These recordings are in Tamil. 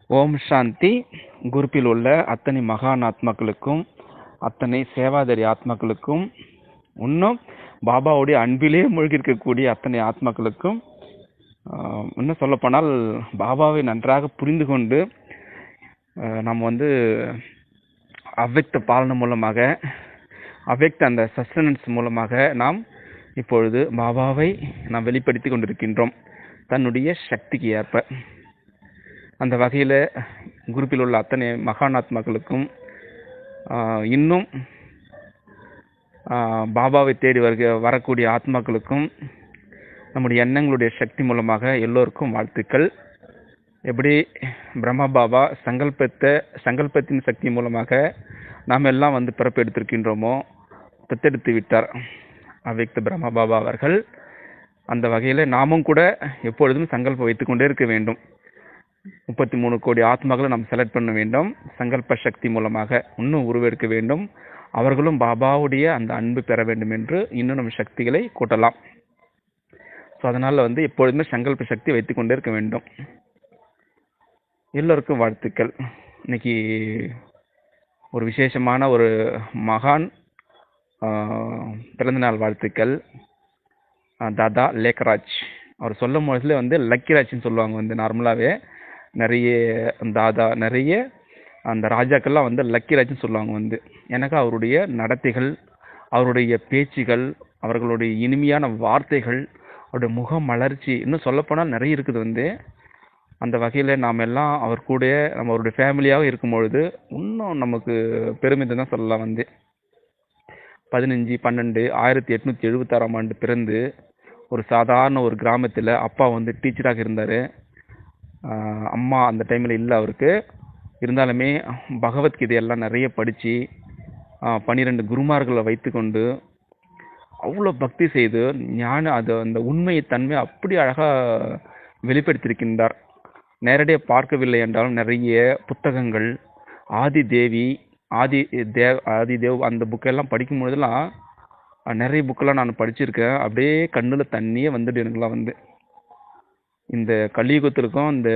ஓம் சாந்தி. குரூப்பில் உள்ள அத்தனை மகான் ஆத்மாக்களுக்கும், அத்தனை சேவாதாரி ஆத்மாக்களுக்கும், இன்னும் பாபாவுடைய அன்பிலே மூழ்கி இருக்கக்கூடிய அத்தனை ஆத்மாக்களுக்கும், இன்னும் சொல்லப்போனால் பாபாவை நன்றாக புரிந்து கொண்டு நம்ம அவ்வக்த பாலனை மூலமாக, அவ்வக்த அந்த சஸ்டனன்ஸ் மூலமாக நாம் இப்பொழுது பாபாவை நாம் வெளிப்படுத்தி கொண்டிருக்கின்றோம், தன்னுடைய சக்திக்கு ஏற்ப. அந்த வகையில் குரூப்பில் உள்ள அத்தனை மகானாத்மாக்களுக்கும், இன்னும் பாபாவை தேடி வரக்கூடிய ஆத்மாக்களுக்கும் நம்முடைய எண்ணங்களுடைய சக்தி மூலமாக எல்லோருக்கும் வாழ்த்துக்கள். எப்படி பிரம்மா பாபா சங்கல்பத்தின் சக்தி மூலமாக நாம் எல்லாம் பிறப்பெடுத்திருக்கின்றோமோ, பெற்றெடுத்து விட்டார் அவ்வக்த பிரம்மா பாபா அவர்கள். அந்த வகையில் நாமும் கூட எப்பொழுதும் சங்கல்பம் வைத்துக்கொண்டே இருக்க வேண்டும். 33 கோடி ஆத்மாக்களை நாம் செலக்ட் பண்ண வேண்டும். சங்கல்ப சக்தி மூலமாக இன்னும் உருவெடுக்க வேண்டும். அவர்களும் பாபாவுடைய அந்த அன்பு பெற வேண்டும் என்று இன்னும் நம்ம சக்திகளை கூட்டலாம். ஸோ அதனால் எப்பொழுதுமே சங்கல்ப சக்தி வைத்துக்கொண்டே இருக்க வேண்டும். எல்லோருக்கும் வாழ்த்துக்கள். இன்னைக்கு ஒரு விசேஷமான ஒரு மகான் பிறந்தநாள் வாழ்த்துக்கள். தாதா லேக்கராஜ். அவர் சொல்லும் பொழுதுல லக்கிராஜ்னு சொல்லுவாங்க. நார்மலாகவே நிறைய தாதா, நிறைய அந்த ராஜாக்கள்லாம் லக்கிராஜ்னு சொல்லுவாங்க. எனக்கு அவருடைய நடத்தைகள், அவருடைய பேச்சுகள், அவர்களுடைய இனிமையான வார்த்தைகள், அவருடைய முக மலர்ச்சி, இன்னும் சொல்லப்போனால் நிறைய இருக்குது. அந்த வகையில் நாம் எல்லாம் அவர் கூட நம்ம அவருடைய ஃபேமிலியாக இருக்கும் பொழுது இன்னும் நமக்கு பெருமிதம் தான் சொல்லலாம். 15/12/1876 பிறந்து ஒரு சாதாரண ஒரு கிராமத்தில் அப்பா டீச்சராக இருந்தார். அம்மா அந்த டைமில் இல்லை அவருக்கு. இருந்தாலுமே பகவத்கீதையெல்லாம் நிறைய படித்து 12 குருமார்களை வைத்து கொண்டு அவ்வளோ பக்தி செய்து அந்த உண்மையை தன்மை அப்படி அழகாக வெளிப்படுத்தியிருக்கின்றார். நேரடியாக பார்க்கவில்லை என்றாலும் நிறைய புத்தகங்கள், ஆதிதேவ் அந்த புக்கெல்லாம் படிக்கும் பொழுதெல்லாம் நிறைய புக்கெல்லாம் நான் படிச்சிருக்கேன். அப்படியே கண்ணில் தண்ணியே எனக்குலாம் இந்த கலியுகத்திற்கும் இந்த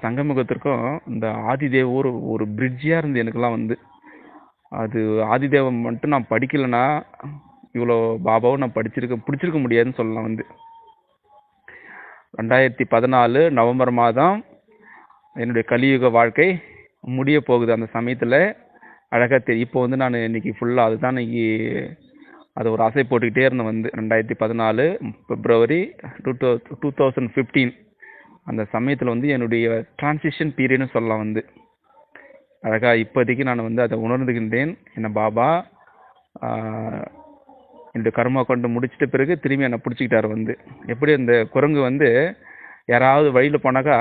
சங்கமுகத்திற்கும் இந்த ஆதிதேவ் ஒரு பிரிட்ஜியாக இருந்து எனக்குலாம் அது ஆதிதேவம் மட்டும் நான் படிக்கலைன்னா இவ்வளோ பாபாவும் நான் பிடிச்சிருக்க முடியாதுன்னு சொல்லலாம். 2014 நவம்பர் மாதம் என்னுடைய கலியுக வாழ்க்கை முடிய போகுது. அந்த சமயத்தில் அழகாக தெரியும். இப்போ நான் இன்னைக்கு ஃபுல்லாக அதுதான் இன்னைக்கு அது ஒரு ஆசை போட்டுக்கிட்டே இருந்தேன். 2014 பிப்ரவரி 2015 அந்த சமயத்தில் என்னுடைய டிரான்சிஷன் பீரியட்னு சொல்லலாம். அழகாக இப்போதைக்கு நான் அதை உணர்ந்துகின்றேன். என்ன பாபா என்னுடைய கர்மா கொண்டு முடிச்சிட்ட பிறகு திரும்பி என்னை பிடிச்சிக்கிட்டாரு. எப்படி அந்த குரங்கு யாராவது வழியில் போனாக்கா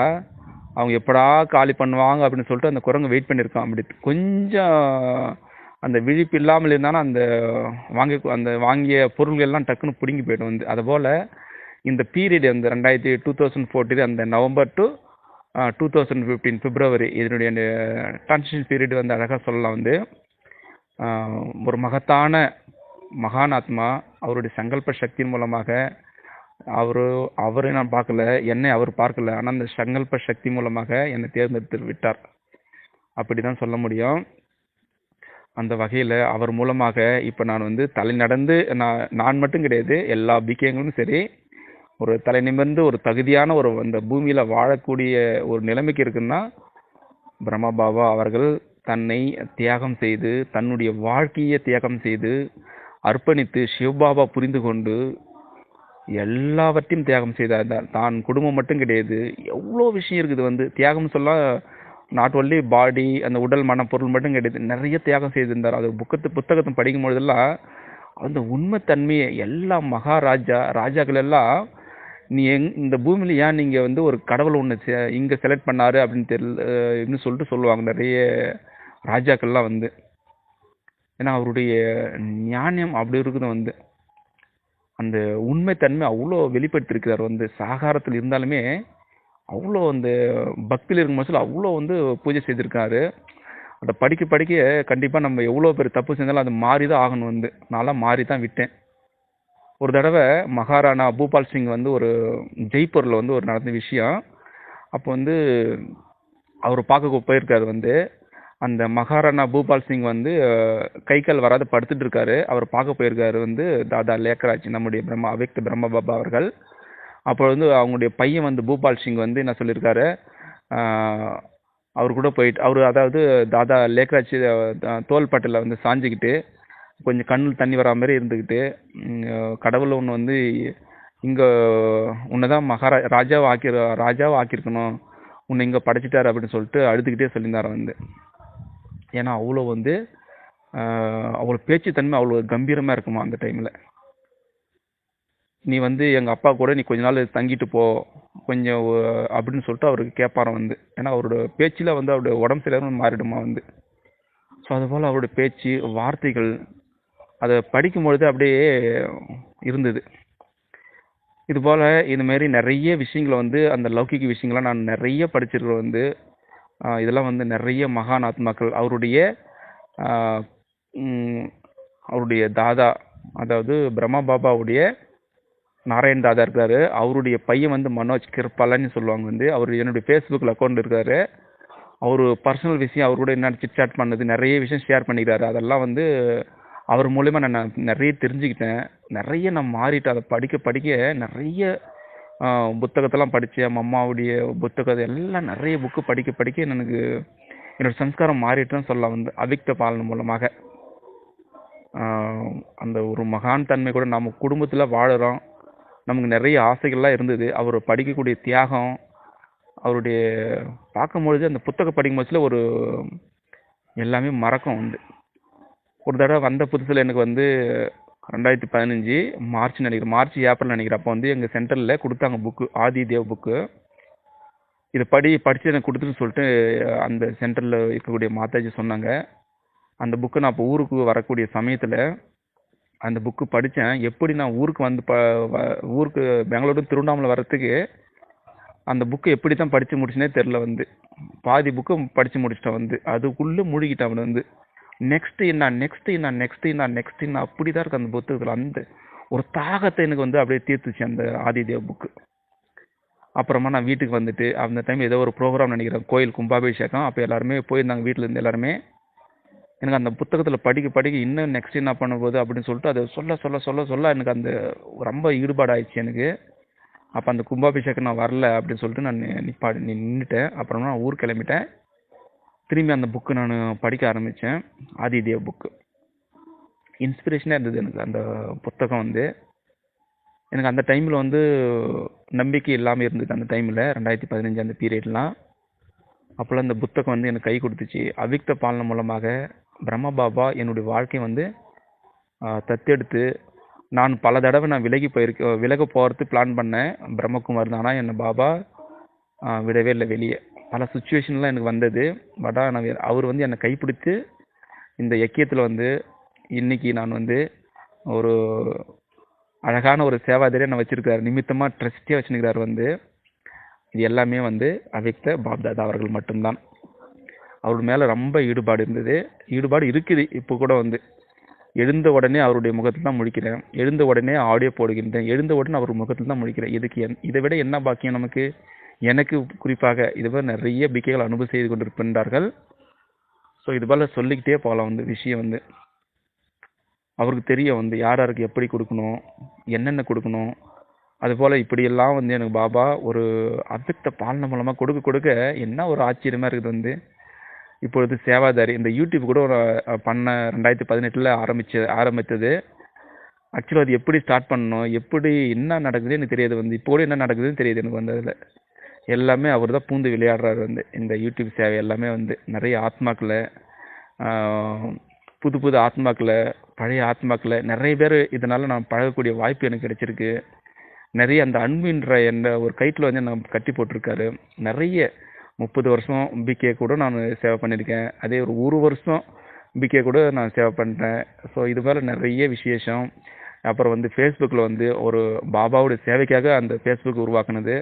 அவங்க எப்படா காலி பண்ணுவாங்க அப்படின்னு சொல்லிட்டு அந்த குரங்கு வெயிட் பண்ணியிருக்கான். அப்படி கொஞ்சம் அந்த விழிப்பு இல்லாமல் இருந்தாலும் அந்த வாங்கிய பொருள்கள் எல்லாம் டக்குன்னு பிடுங்கி போய்டும். அதுபோல் இந்த பீரியட் 2014 அந்த நவம்பர் டு 2015 பிப்ரவரி இதனுடைய டிரான்சிஷன் பீரியட் அழகாக சொல்லலாம். ஒரு மகத்தான மகானாத்மா அவருடைய சங்கல்ப சக்தியின் மூலமாக அவரை நான் பார்க்கல, என்னை அவர் பார்க்கல, ஆனால் அந்த சங்கல்ப சக்தி மூலமாக என்னை தேர்ந்தெடுத்து விட்டார். அப்படி தான் சொல்ல முடியும். அந்த வகையில் அவர் மூலமாக இப்போ நான் தலை நடந்து நான் மட்டும் கிடையாது, எல்லா பிகேங்களும் சரி, ஒரு தலை நிமிர்ந்து ஒரு தகுதியான ஒரு அந்த பூமியில் வாழக்கூடிய ஒரு நிலைமைக்கு இருக்குன்னா பிரம்மா பாபா அவர்கள் தன்னை தியாகம் செய்து, தன்னுடைய வாழ்க்கையை தியாகம் செய்து அர்ப்பணித்து, சிவபாபா புரிந்து கொண்டு எல்லாவற்றையும் தியாகம் செய்தார். தான் குடும்பம் மட்டும் கிடையாது, எவ்வளோ விஷயம் இருக்குது. தியாகம் சொல்ல நாட் ஒன்லி பாடி, அந்த உடல் மன பொருள் மட்டும் கிடையாது, நிறைய தியாகம் செய்திருந்தார். அது புத்தகத்தை படிக்கும் பொழுதெல்லாம் அந்த உண்மைத்தன்மையை எல்லா ராஜாக்கள் எல்லாம் நீ இந்த பூமியில் ஏன் நீங்கள் ஒரு கடவுளை ஒன்று இங்கே செலக்ட் பண்ணாரு அப்படின்னு சொல்லிட்டு சொல்லுவாங்க நிறைய ராஜாக்கள்லாம். ஏன்னா அவருடைய ஞானம் அப்படி இருக்குது. அந்த உண்மைத்தன்மை அவ்வளோ வெளிப்படுத்தியிருக்கிறார். சாகாரத்தில் இருந்தாலுமே அவ்வளோ அந்த பக்தியில் இருக்கும்போது அவ்வளோ பூஜை செய்திருக்காரு. அதை படிக்க கண்டிப்பாக நம்ம எவ்வளோ பேர் தப்பு செஞ்சாலும் அது மாறி தான் ஆகணும். நான்லாம் மாறி தான் விட்டேன். ஒரு தடவை மகாராணா பூபால் சிங் ஒரு ஜெய்ப்பூரில் ஒரு நடந்த விஷயம். அப்போ அவர் பார்க்க போயிருக்காரு வந்து. அந்த மகாராணா பூபால் சிங் வந்து கை கால் வராத படுத்துட்டு இருக்காரு. அவர் பார்க்க போயிருக்காரு வந்து தாதா லேக்கராஜ், நம்முடைய அவ்யக்த பிரம்ம பாபா அவர்கள். அப்போ வந்து அவங்களுடைய பையன் வந்து பூபால் சிங் வந்து என்ன சொல்லியிருக்காரு, அவர் கூட போயிட்டு அவர் அதாவது தாதா லேக்கராஜ் தோள்பட்டில் வந்து சாஞ்சிக்கிட்டு கொஞ்சம் கண்ணில் தண்ணி வரா மாதிரி இருந்துக்கிட்டு, கடவுளை ஒன்று வந்து இங்கே உன்னை தான் ராஜாவை ஆக்கியிருக்கணும், உன்னை இங்கே படைச்சிட்டாரு அப்படின்னு சொல்லிட்டு அழுதுகிட்டே சொல்லியிருந்தார் வந்து. ஏன்னா அவ்வளோ வந்து அவ்வளோ பேச்சுத்தன்மை அவ்வளோ கம்பீரமாக இருக்குமா அந்த டைமில். நீ வந்து எங்கள் அப்பா கூட நீ கொஞ்ச நாள் தங்கிட்டு போ கொஞ்சம் அப்படின்னு சொல்லிட்டு அவருக்கு கேட்பாராம் வந்து. ஏன்னா அவரோட பேச்சில் வந்து அவருடைய உடம்பு சரியாக மாறிடுமா வந்து. ஸோ அதுபோல் அவருடைய பேச்சு வார்த்தைகள் அதை படிக்கும்பொழுது அப்படியே இருந்தது. இதுபோல் இதுமாரி நிறைய விஷயங்களை வந்து அந்த லௌகிக விஷயங்கள்லாம் நான் நிறைய படிச்சிருக்கிறேன் வந்து. இதெல்லாம் வந்து நிறைய மகான் ஆத்மாக்கள் அவருடைய தாதா, அதாவது பிரம்மா பாபாவுடைய நாராயண் தாதா இருக்காரு. அவருடைய பையன் வந்து மனோஜ் கிருப்பாலன்னு சொல்லுவாங்க வந்து. அவர் என்னுடைய ஃபேஸ்புக்கில் அக்கௌண்ட் இருக்காரு. அவர் பர்சனல் விஷயம் அவர் கூட என்ன சிட் சாட் பண்ணது நிறைய விஷயம் ஷேர் பண்ணிக்கிறாரு. அதெல்லாம் வந்து அவர் மூலயமா நான் நிறைய தெரிஞ்சுக்கிட்டேன். நிறைய நான் மாறிட்டேன். அதை படிக்க படிக்க நிறைய புத்தகத்தெல்லாம் படித்தேன். அம்மாவுடைய புத்தகத்தை எல்லாம் நிறைய புக்கு படிக்க படிக்க எனக்கு என்னோட சம்ஸ்காரம் மாறிட்டுன்னு சொல்லலாம் வந்து அவ்யக்த பாலனை மூலமாக. அந்த ஒரு மகான் தன்மை கூட நம்ம குடும்பத்தில் வாழுறோம். நமக்கு நிறைய ஆசைகள்லாம் இருந்தது. அவர் படிக்கக்கூடிய தியாகம், அவருடைய பார்க்கும்பொழுது அந்த புத்தகம் படிக்கும்போதுல ஒரு எல்லாமே மறக்கும் வந்து. ஒரு தடவை வந்த புதுசில் எனக்கு வந்து 2015 மார்ச் நினைக்கிறேன், மார்ச் ஏப்ரல் நினைக்கிறேன். அப்போ வந்து எங்கள் சென்டரில் கொடுத்தாங்க புக்கு, ஆதி தேவ் புக்கு. இதை படித்து எனக்கு கொடுத்துட்டு சொல்லிட்டு அந்த சென்டரில் இருக்கக்கூடிய மாதாஜி சொன்னாங்க. அந்த புக்கு நான் இப்போ ஊருக்கு வரக்கூடிய சமயத்தில் அந்த புக்கு படித்தேன். எப்படி நான் ஊருக்கு வந்து ஊருக்கு பெங்களூரு திருவண்ணாமலை வர்றதுக்கு அந்த புக்கு எப்படி தான் படித்து முடிச்சுனே தெரில வந்து. பாதி புக்கு படித்து முடிச்சிட்டேன் வந்து. அதுக்குள்ளே மூழ்கிட்டேன் வந்து. நெக்ஸ்ட் என்ன அப்படி தான் இருக்கு அந்த புத்தகத்தில். அந்த ஒரு தாகத்தை எனக்கு வந்து அப்படியே தீர்த்துச்சு அந்த ஆதிதேவ் புக்கு. அப்புறமா நான் வீட்டுக்கு வந்துட்டு அந்த டைம் ஏதோ ஒரு ப்ரோக்ராம் நினைக்கிறேன், கோயில் கும்பாபிஷேகம். அப்போ எல்லாருமே போயிருந்தாங்க வீட்டில் இருந்து எல்லாருமே. எனக்கு அந்த புத்தகத்தில் படிக்க இன்னும் நெக்ஸ்ட் என்ன பண்ணும்போது அப்படின்னு சொல்லிட்டு அதை சொல்ல எனக்கு அந்த ரொம்ப ஈடுபாடு ஆயிடுச்சு எனக்கு. அப்போ அந்த கும்பாபிஷேகம் நான் வரல அப்படின்னு சொல்லிட்டு நான் நின்றுட்டேன். அப்புறமா நான் ஊர் கிளம்பிட்டேன். திரும்பி அந்த புக்கு நான் படிக்க ஆரம்பித்தேன். ஆதிதேவ் புக்கு இன்ஸ்பிரேஷனாக இருந்தது எனக்கு அந்த புத்தகம் வந்து. எனக்கு அந்த டைமில் வந்து நம்பிக்கை இல்லாமல் இருந்தது. அந்த டைமில் 2015 அந்த பீரியட்லாம். அப்போல்லாம் இந்த புத்தகம் வந்து எனக்கு கை கொடுத்துச்சு. அவ்யக்த பாலனை மூலமாக பிரம்ம பாபா என்னுடைய வாழ்க்கையை வந்து தத்தெடுத்து, நான் பல தடவை நான் விலக போகிறது பிளான் பண்ணேன் பிரம்மகுமார் தான். ஆனால் என்னை பாபா விடவே இல்லை வெளியே. பல சுச்சுவேஷன்லாம் எனக்கு வந்தது. பட் ஆனால் அவர் வந்து என்னை கைப்பிடித்து இந்த இயக்கியத்தில் வந்து இன்னைக்கு நான் வந்து ஒரு அழகான ஒரு சேவாதிரியை நான் வச்சுருக்காரு. நிமித்தமாக ட்ரஸ்டியாக வச்சுருக்கிறார் வந்து. இது எல்லாமே வந்து அவ்யக்த பாப்தாதா அவர்கள் மட்டும்தான். அவர் மேலே ரொம்ப ஈடுபாடு இருந்தது, ஈடுபாடு இருக்குது இப்போ கூட வந்து. எழுந்த உடனே அவருடைய முகத்தில் தான் முழிக்கிறேன், எழுந்த உடனே ஆடியோ போடுகின்றேன், எழுந்த உடனே அவர் முகத்தில் தான் முழிக்கிறேன். இதை விட என்ன பாக்கியம் நமக்கு? எனக்கு குறிப்பாக இதுவரை நிறைய பிக்கைகள் அனுபவம் செய்து கொண்டிருக்கின்றார்கள். ஸோ இதுபோல் சொல்லிக்கிட்டே போகலாம் வந்து விஷயம் வந்து. அவருக்கு தெரியும் வந்து யார் யாருக்கு எப்படி கொடுக்கணும், என்னென்ன கொடுக்கணும். அதுபோல் இப்படியெல்லாம் வந்து எனக்கு பாபா ஒரு அவ்யக்த பாலனை மூலமாக கொடுக்க என்ன ஒரு ஆச்சரியமாக இருக்குது வந்து. இப்பொழுது சேவாதாரி இந்த யூடியூப் கூட ஒரு பண்ண 2018 ஆரம்பித்தது. ஆக்சுவலாக அது எப்படி ஸ்டார்ட் பண்ணணும், எப்படி என்ன நடக்குது எனக்கு தெரியாது வந்து. இப்போ கூட என்ன நடக்குதுன்னு தெரியுது எனக்கு வந்து. அதில் எல்லாமே அவர் தான் பூந்து விளையாடுறாரு வந்து. இந்த யூடியூப் சேவை எல்லாமே வந்து நிறைய ஆத்மாக்களை, புது ஆத்மாக்களை, பழைய ஆத்மாக்களை நிறைய பேர் இதனால் நான் பழகக்கூடிய வாய்ப்பு எனக்கு கிடைச்சிருக்கு. நிறைய அந்த அன்புன்ற என்ற ஒரு கைட்டில் வந்து நான் கட்டி போட்டிருக்காரு. நிறைய 30 வருஷம் பிகே கூட நான் சேவை பண்ணியிருக்கேன். அதே ஒரு வருஷம் பிகே கூட நான் சேவை பண்ணுறேன். ஸோ இது போல் நிறைய விசேஷம். அப்புறம் வந்து ஃபேஸ்புக்கில் வந்து ஒரு பாபாவுடைய சேவைக்காக அந்த ஃபேஸ்புக் உருவாக்குனது.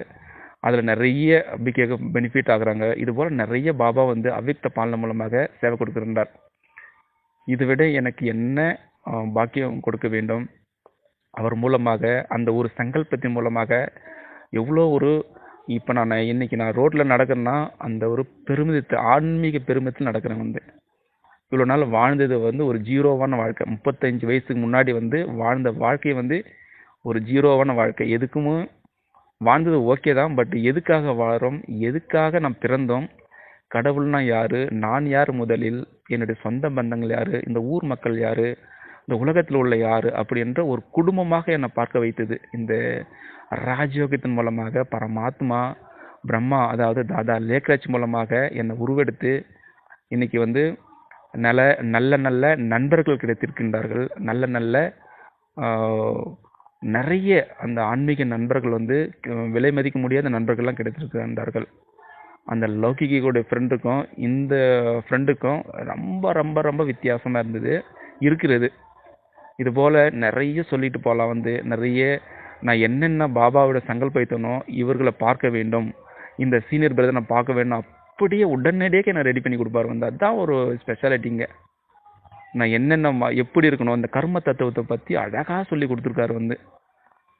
அதில் நிறைய பிகேக்கு பெனிஃபிட் ஆகுறாங்க. இது போல் நிறைய பாபா வந்து அவ்யக்த பாலனை மூலமாக சேவை கொடுக்கின்றார். இதை விட எனக்கு என்ன பாக்கியம் கொடுக்க வேண்டும்? அவர் மூலமாக அந்த ஒரு சங்கல்பத்தின் மூலமாக எவ்வளோ ஒரு இப்போ இன்னைக்கு நான் ரோட்டில் நடக்கிறேன்னா அந்த ஒரு பெருமிதத்தை ஆன்மீக பெருமிதத்தில் நடக்கிறேன் வந்து. இவ்வளோ நாள் வாழ்ந்தது வந்து ஒரு ஜீரோவான வாழ்க்கை. 35 வயசுக்கு முன்னாடி வந்து வாழ்ந்த வாழ்க்கை வந்து ஒரு ஜீரோவான வாழ்க்கை. எதுக்குமே வாழ்ந்தது ஓகே தான். பட் எதுக்காக வாழறோம், எதுக்காக நாம் பிறந்தோம், கடவுள்னா யாரு, நான் யார் முதலில், என்னுடைய சொந்த பந்தங்கள் யாரு, இந்த ஊர் மக்கள் யாரு, இந்த உலகத்தில் உள்ள யாரு அப்படின்ற ஒரு குடும்பமாக என்னை பார்க்க வைத்தது இந்த ராஜயோகத்தின் மூலமாக. பரமாத்மா பிரம்மா அதாவது தாதா லேக்ராஜ் மூலமாக என்னை உருவெடுத்து இன்னைக்கு வந்து நல்ல நல்ல நண்பர்கள் கிடைத்திருக்கின்றார்கள். நல்ல நல்ல நிறைய அந்த ஆன்மீக நண்பர்கள் வந்து விலை மதிக்க முடியாத நண்பர்கள்லாம் கிடைத்திருக்கின்றார்கள். அந்த லௌகிகோடைய ஃப்ரெண்டுக்கும் இந்த ஃப்ரெண்டுக்கும் ரொம்ப ரொம்ப ரொம்ப வித்தியாசமாக இருந்தது இருக்கிறது. இது போல் நிறைய சொல்லிட்டு போகலாம் வந்து. நிறைய நான் என்னென்ன பாபாவோட சங்கல்பத்தனோ இவர்களை பார்க்க வேண்டும், இந்த சீனியர் பிரதர் நான் பார்க்க வேண்டும், அப்படியே உடனடியாக நான் ரெடி பண்ணி கொடுப்பாரு வந்து. அதுதான் ஒரு ஸ்பெஷாலிட்டிங்க. நான் என்னென்ன எப்படி இருக்கணும், அந்த கர்ம தத்துவத்தை பற்றி அழகாக சொல்லி கொடுத்துருக்காரு வந்து.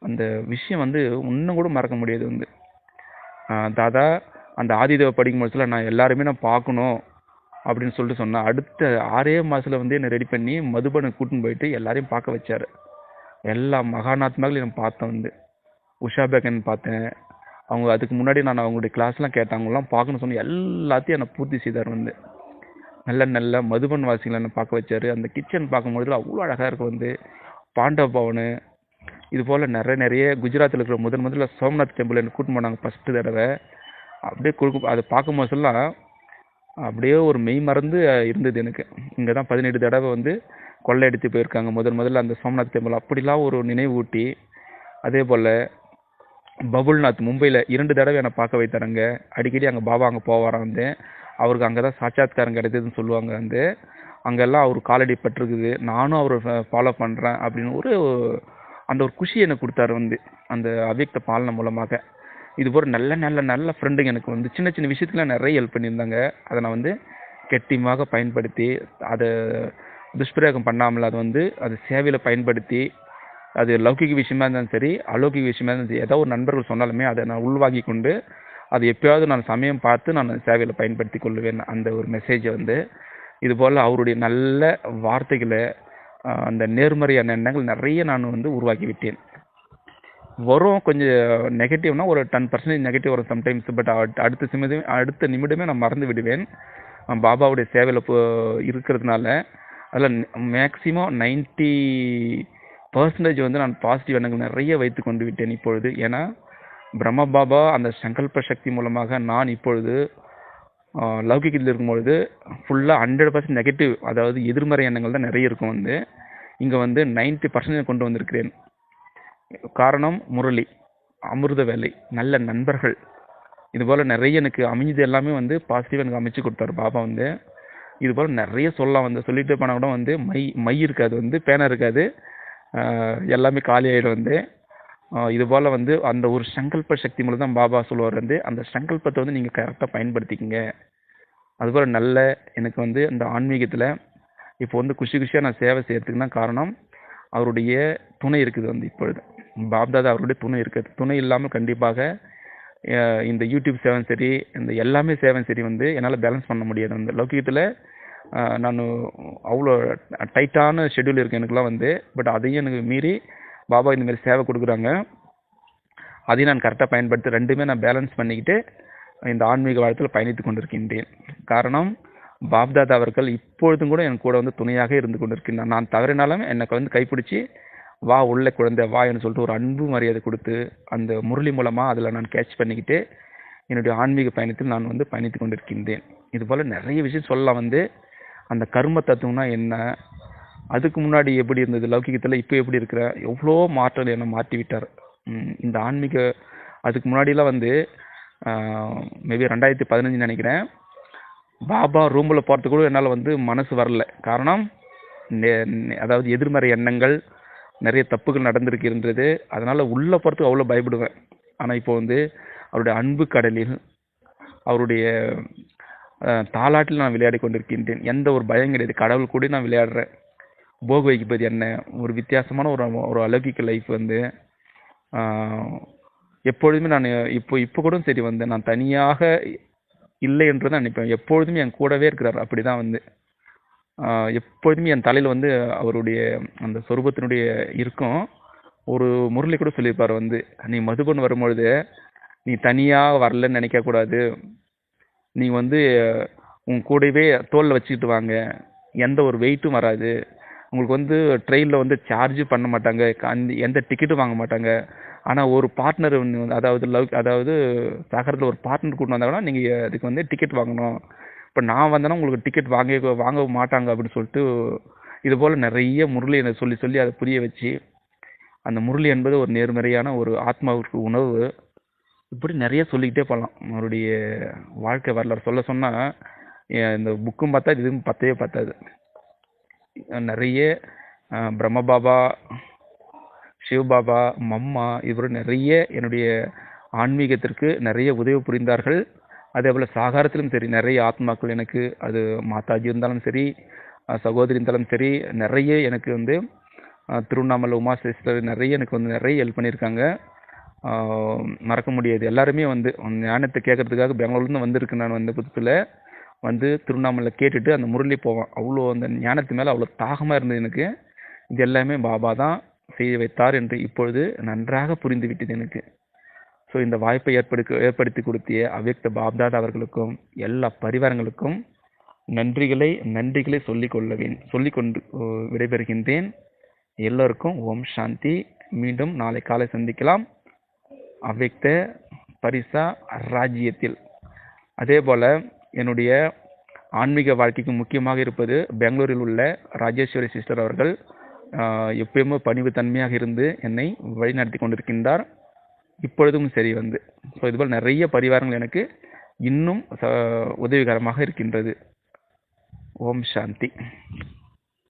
அந்த விஷயம் வந்து இன்னும் கூட மறக்க முடியாது வந்து. தாதா அந்த ஆதிதேவ படிக்கும் போதுல நான் எல்லாருமே நான் பார்க்கணும் அப்படின்னு சொல்லிட்டு சொன்னேன். அடுத்த 6 மாதத்தில் வந்து என்னை ரெடி பண்ணி மதுபனுக்கு கூட்டின்னு போயிட்டு எல்லாரையும் பார்க்க வச்சார். எல்லா மகானாத்மாக்களையும் நான் பார்த்தேன் வந்து. உஷா பேக்கன் பார்த்தேன். அவங்க அதுக்கு முன்னாடி நான் அவங்களுடைய கிளாஸ்லாம் கேட்டேன். அவங்களாம் பார்க்கணும்னு சொன்ன எல்லாத்தையும் என்னை பூர்த்தி செய்தார் வந்து. நல்ல நல்ல மதுபன் வாசிகளை என்னை பார்க்க வச்சார். அந்த கிச்சன் பார்க்கும்பொழுது அவ்வளோ அழகாக இருக்கும் வந்து. பாண்டவ பவனு இது போல் நிறைய குஜராத்தில் இருக்கிற முதல்ல சோம்நாத் டெம்பிள் என்னை கூட்டின்னு போனாங்க ஃபஸ்ட்டு தடவை. அப்படியே அதை பார்க்கும்போதெல்லாம் அப்படியே ஒரு மெய் மறந்து இருந்தது எனக்கு. இங்கே தான் 17 தடவை வந்து கொள்ளையடித்து போயிருக்காங்க முதல்ல அந்த சோம்நாத் டெம்பிள். அப்படிலாம் ஒரு நினைவு ஊட்டி. அதே போல் பபுல்நாத் மும்பையில் 2 தடவை என்னை பார்க்க வைத்தாருங்க. அடிக்கடி அங்கே பாபா அங்கே போவாராம் வந்து. அவருக்கு அங்கே தான் சாட்சாத்காரம் கிடைத்ததுன்னு சொல்லுவாங்க வந்து. அங்கெல்லாம் அவர் காலடி பட்டிருக்குது, நானும் அவரை ஃபாலோ பண்ணுறேன் அப்படின்னு அந்த ஒரு குஷி எனக்கு கொடுத்தாரு வந்து அந்த அவ்யக்த பாலனை மூலமாக. இது போல் நல்ல ஃப்ரெண்டுங்க எனக்கு வந்து சின்ன விஷயத்துக்குலாம் நிறைய ஹெல்ப் பண்ணியிருந்தாங்க. அதை நான் வந்து கெட்டியமாக பயன்படுத்தி அதை துஷ்பிரயோகம் பண்ணாமல் அதை வந்து அது சேவையில் பயன்படுத்தி, அது லௌகிக விஷயமா இருந்தாலும் சரி அலௌகிக விஷயமா இருந்தாலும் சரி, ஏதோ ஒரு நண்பர்கள் சொன்னாலுமே அதை நான் உள்வாங்கி கொண்டு அது எப்பயாவது நான் சமயம் பார்த்து நான் சேவையில் பயன்படுத்தி கொள்ளுவேன் அந்த ஒரு மெசேஜை வந்து. இது போல் அவருடைய நல்ல வார்த்தைகளை அந்த நேர்மறையான எண்ணங்கள் நிறைய நான் வந்து உருவாக்கி விட்டேன். வரும் கொஞ்சம் நெகட்டிவ்னா ஒரு 10% நெகட்டிவ் வரும் சம்டைம்ஸ். பட் அடுத்த நிமிடமே நான் மறந்து விடுவேன். பாபாவுடைய சேவையில் இருக்கிறதுனால அதில் மேக்சிமம் 90% வந்து நான் பாசிட்டிவ் எண்ணங்கள் நிறைய வைத்து கொண்டு விட்டேன் இப்பொழுது. ஏன்னா பிரம்ம பாபா அந்த சங்கல்ப சக்தி மூலமாக நான் இப்பொழுது லௌகிகத்தில் இருக்கும்பொழுது ஃபுல்லாக 100% நெகட்டிவ், அதாவது எதிர்மறை எண்ணங்கள் தான் நிறைய இருக்கும் வந்து. இங்கே வந்து 90% கொண்டு வந்திருக்கிறேன். காரணம் முரளி, அமிர்த வேலை, நல்ல நண்பர்கள், இது போல் நிறைய எனக்கு அமைஞ்சது எல்லாமே வந்து பாசிட்டிவாக எனக்கு அமைச்சு கொடுத்தாரு பாபா வந்து. இது போல் நிறைய சொல்லலாம் வந்து. சொல்லிட்டு போனால் கூட வந்து மை இருக்காது வந்து, பேனா இருக்காது, எல்லாமே காலி ஆகிடும் வந்து. இது போல் வந்து அந்த ஒரு சங்கல்ப சக்தி மூலம் தான் பாபா சொல்லுவார் வந்து. அந்த சங்கல்பத்தை வந்து நீங்கள் கரெக்டாக பயன்படுத்திக்கங்க. அதுபோல் எனக்கு வந்து அந்த ஆன்மீகத்தில் இப்போ வந்து குஷியாக நான் சேவை செய்யறதுக்குன்னா காரணம் அவருடைய துணை இருக்குது வந்து. இப்பொழுது பாப்தாதா அவருடைய துணை இருக்குது. துணை இல்லாமல் கண்டிப்பாக இந்த யூடியூப் சேவை சரி, இந்த எல்லாமே சேவை சரி வந்து என்னால் பேலன்ஸ் பண்ண முடியாது வந்து. லௌகிகத்தில் நான் அவ்வளோ டைட்டான ஷெட்யூல் இருக்குது எனக்குலாம் வந்து. பட் அதையும் எனக்கு மீறி பாபா இந்தமாரி சேவை கொடுக்குறாங்க. அதையும் நான் கரெக்டாக பயன்படுத்தி ரெண்டுமே நான் பேலன்ஸ் பண்ணிக்கிட்டு இந்த ஆன்மீக வாழ்க்கையில் பயணித்து கொண்டிருக்கின்றேன். காரணம் பாப்தாதா அவர்கள் இப்பொழுதும் கூட என் கூட வந்து துணையாக இருந்து கொண்டிருக்கின்றார். நான் தவறினாலும் எனக்கு வந்து கைப்பிடிச்சி வா உள்ள குழந்தை வா என்று சொல்லிட்டு ஒரு அன்பு மரியாதை கொடுத்து அந்த முரளி மூலமாக அதில் நான் கேட்ச் பண்ணிக்கிட்டு என்னுடைய ஆன்மீக பயணத்தில் நான் வந்து பயணித்து கொண்டிருக்கின்றேன். இது போல் நிறைய விஷயம் சொல்லலாம் வந்து. அந்த கர்ம தத்துவம்னா என்ன, அதுக்கு முன்னாடி எப்படி இருந்தது லௌகிகத்தில், இப்போ எப்படி இருக்கிற, எவ்வளோ மாற்றங்கள் என்னை மாற்றி விட்டார் இந்த ஆன்மீக. அதுக்கு முன்னாடிலாம் வந்து மேபி 2015 நினைக்கிறேன், பாபா ரூமில் போகிறதுக்கு கூட என்னால் வந்து மனசு வரல. காரணம் அதாவது எதிர்மறை எண்ணங்கள், நிறைய தப்புகள் நடந்திருக்கின்றது. அதனால் உள்ளே போகிறதுக்கு அவ்வளோ பயப்படுவேன். ஆனால் இப்போ வந்து அவருடைய அன்பு கடலில், அவருடைய தாலாட்டில் நான் விளையாடி கொண்டிருக்கின்றேன். எந்த ஒரு பயம் கிடையாது. கடவுள் கூட நான் விளையாடுறேன். போக வைக்கப்பது என்ன ஒரு வித்தியாசமான ஒரு அலௌகிக்க லைஃப் வந்து. எப்பொழுதுமே நான் இப்போ கூட சரி வந்து நான் தனியாக இல்லை என்று தான் நினைப்பேன். எப்பொழுதுமே என் கூடவே இருக்கிறார். அப்படிதான் வந்து எப்பொழுதுமே என் தலையில் வந்து அவருடைய அந்த சொரூபத்தினுடைய இருக்கும். ஒரு முரளி கூட சொல்லியிருப்பார் வந்து, நீ மதுபன் வரும்பொழுது நீ தனியாக வரலன்னு நினைக்கக்கூடாது. நீ வந்து உன் கூடவே தோளில் வச்சுக்கிட்டு வாங்க, எந்த ஒரு வெயிட்டும் வராது. உங்களுக்கு வந்து ட்ரெயினில் வந்து சார்ஜ் பண்ண மாட்டாங்க, எந்த டிக்கெட்டும் வாங்க மாட்டாங்க. ஆனால் ஒரு பார்ட்னர் அதாவது சகரத்தில் ஒரு பார்ட்னர் கூட்டு வந்தாங்கன்னா நீங்கள் அதுக்கு வந்து டிக்கெட் வாங்கணும். இப்போ நான் வந்தேன்னா உங்களுக்கு டிக்கெட் வாங்க மாட்டாங்க அப்படின்னு சொல்லிட்டு இது போல் நிறைய முரளி எனக்கு சொல்லி சொல்லி அதை புரிய வச்சு, அந்த முரளி என்பது ஒரு நேர்மறையான ஒரு ஆத்மாவிற்கு உணவு. இப்படி நிறைய சொல்லிக்கிட்டே போகலாம். அவருடைய வாழ்க்கை வரலாறு சொல்ல சொன்னால் இந்த புக்கும் பார்த்தா இதுவும் பத்தவே பத்தாது. நிறைய பிரம்மபாபா, சிவபாபா, மம்மா இவர் நிறைய என்னுடைய ஆன்மீகத்திற்கு நிறைய உதவி புரிந்தார்கள். அதே போல் சாகாரத்திலும் சரி நிறைய ஆத்மாக்கள் எனக்கு, அது மாதாஜி இருந்தாலும் சரி, சகோதரி இருந்தாலும் சரி, நிறைய எனக்கு வந்து திருவண்ணாமலை உமா சிஸ்டர் நிறைய எனக்கு வந்து நிறைய ஹெல்ப் பண்ணியிருக்காங்க. மறக்க முடியாது. எல்லாருமே வந்து ஞானத்தை கேட்கறதுக்காக பெங்களூர்லேருந்து வந்திருக்கு. நான் வந்து புதுசில் வந்து திருவண்ணாமலை கேட்டுட்டு அந்த முரளி போவேன். அவ்வளோ அந்த ஞானத்து மேலே அவ்வளோ தாகமாக இருந்தது எனக்கு. இது எல்லாமே பாபா தான் செய்ய வைத்தார் என்று இப்பொழுது நன்றாக புரிந்து விட்டது எனக்கு. ஸோ இந்த வாய்ப்பை ஏற்படுத்தி கொடுத்திய அவ்யக்த பாப்தாதா அவர்களுக்கும் எல்லா பரிவாரங்களுக்கும் நன்றிகளை சொல்லிக்கொண்டு விடைபெறுகின்றேன். எல்லோருக்கும் ஓம் சாந்தி. மீண்டும் நாளை காலை சந்திக்கலாம் அவ்யக்த பரிசா ராஜ்யத்தில். அதே போல் என்னுடைய ஆன்மீக வாழ்க்கைக்கு முக்கியமாக இருப்பது பெங்களூரில் உள்ள ராஜேஸ்வரி சிஸ்டர் அவர்கள் எப்பயுமே பணிவு தன்மையாக இருந்து என்னை வழிநடத்தி கொண்டிருக்கின்றார். இப்பொழுதும் சரி வந்து ஸோ இதுபோல் நிறைய பரிவாரங்கள் எனக்கு இன்னும் உதவிகரமாக இருக்கின்றது. ஓம் சாந்தி.